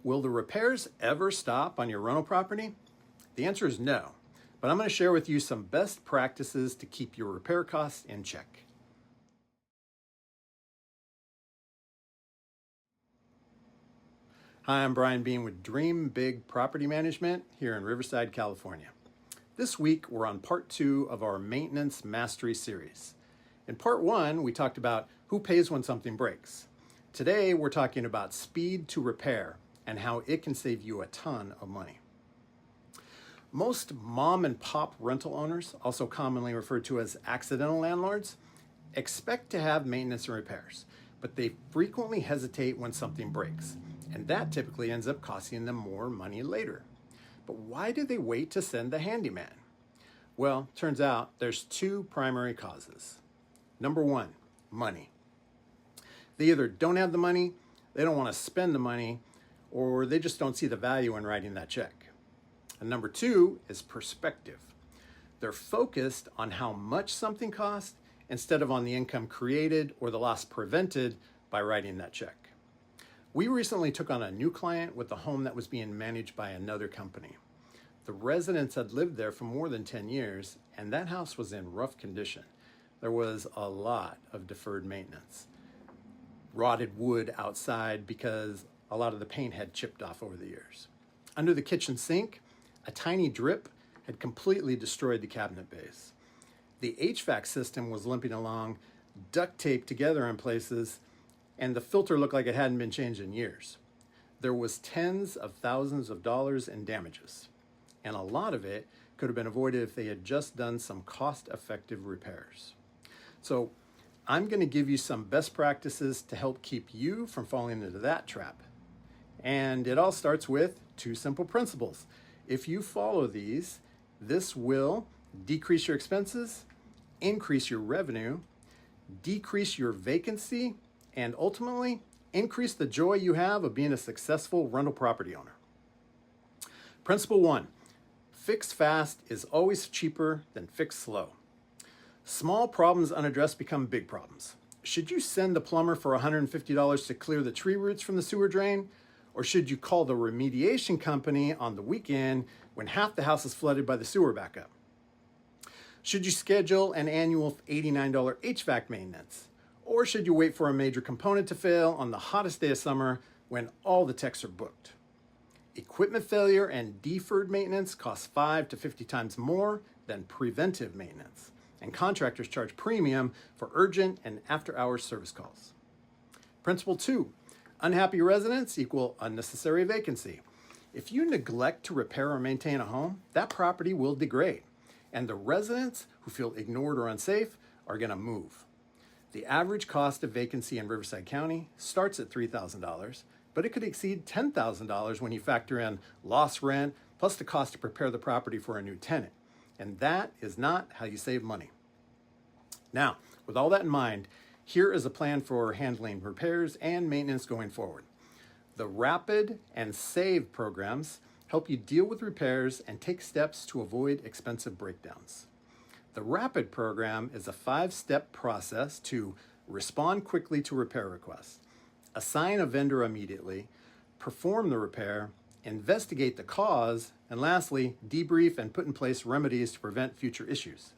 Will the repairs ever stop on your rental property? The answer is no, but I'm going to share with you some best practices to keep your repair costs in check. Hi, I'm Brian Bean with Dream Big Property Management here in Riverside, California. This week, we're on part 2 of our Maintenance Mastery series. In part 1, we talked about who pays when something breaks. Today, we're talking about speed to repair and how it can save you a ton of money. Most mom and pop rental owners, also commonly referred to as accidental landlords, expect to have maintenance and repairs, but they frequently hesitate when something breaks, and that typically ends up costing them more money later. But why do they wait to send the handyman? Well, turns out there's 2 primary causes. Number 1, money. They either don't have the money, they don't want to spend the money, or they just don't see the value in writing that check. And number 2 is perspective. They're focused on how much something costs instead of on the income created or the loss prevented by writing that check. We recently took on a new client with a home that was being managed by another company. The residents had lived there for more than 10 years, and that house was in rough condition. There was a lot of deferred maintenance. Rotted wood outside because a lot of the paint had chipped off over the years. Under the kitchen sink, a tiny drip had completely destroyed the cabinet base. The HVAC system was limping along, duct taped together in places, and the filter looked like it hadn't been changed in years. There was tens of thousands of dollars in damages, and a lot of it could have been avoided if they had just done some cost-effective repairs. So I'm going to give you some best practices to help keep you from falling into that trap. And it all starts with 2 simple principles. If you follow these, this will decrease your expenses, increase your revenue, decrease your vacancy, and ultimately increase the joy you have of being a successful rental property owner. Principle 1, fix fast is always cheaper than fix slow. Small problems unaddressed become big problems. Should you send the plumber for $150 to clear the tree roots from the sewer drain? Or should you call the remediation company on the weekend when half the house is flooded by the sewer backup? Should you schedule an annual $89 HVAC maintenance? Or should you wait for a major component to fail on the hottest day of summer when all the techs are booked? Equipment failure and deferred maintenance cost 5 to 50 times more than preventive maintenance, and contractors charge premium for urgent and after-hours service calls. Principle 2, unhappy residents equal unnecessary vacancy. If you neglect to repair or maintain a home, that property will degrade, and the residents who feel ignored or unsafe are going to move. The average cost of vacancy in Riverside County starts at $3,000, but it could exceed $10,000 when you factor in lost rent plus the cost to prepare the property for a new tenant. And that is not how you save money. Now, with all that in mind, here is a plan for handling repairs and maintenance going forward. The Rapid and Save programs help you deal with repairs and take steps to avoid expensive breakdowns. The Rapid program is a 5-step process to respond quickly to repair requests, assign a vendor immediately, perform the repair, investigate the cause, and lastly, debrief and put in place remedies to prevent future issues.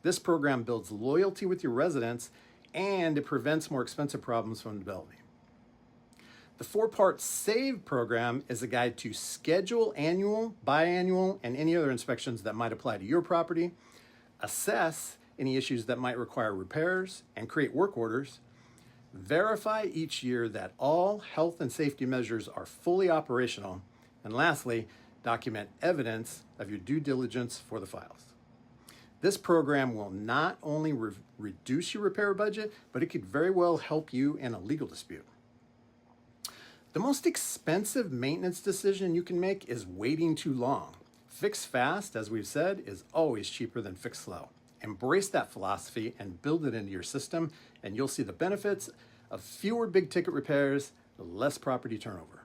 This program builds loyalty with your residents and it prevents more expensive problems from developing. The 4-part SAVE program is a guide to schedule annual, biannual, and any other inspections that might apply to your property, assess any issues that might require repairs, and create work orders, verify each year that all health and safety measures are fully operational, and lastly, document evidence of your due diligence for the files. This program will not only reduce your repair budget, but it could very well help you in a legal dispute. The most expensive maintenance decision you can make is waiting too long. Fix fast, as we've said, is always cheaper than fix slow. Embrace that philosophy and build it into your system, and you'll see the benefits of fewer big ticket repairs, less property turnover.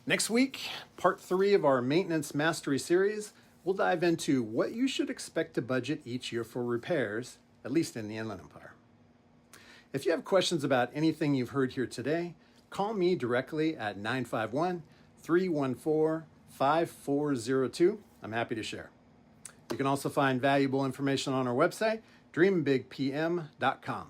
Next week, part 3 of our Maintenance Mastery series, we'll dive into what you should expect to budget each year for repairs, at least in the Inland Empire. If you have questions about anything you've heard here today, call me directly at 951-314-5402. I'm happy to share. You can also find valuable information on our website, dreambigpm.com.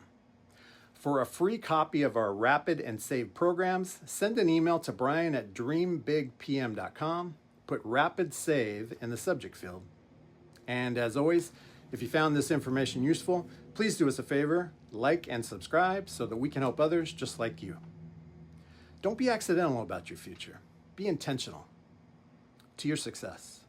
For a free copy of our rapid and saved programs, send an email to Brian at dreambigpm.com. Put rapid save in the subject field. And as always, if you found this information useful, please do us a favor, like and subscribe so that we can help others just like you. Don't be accidental about your future. Be intentional. To your success.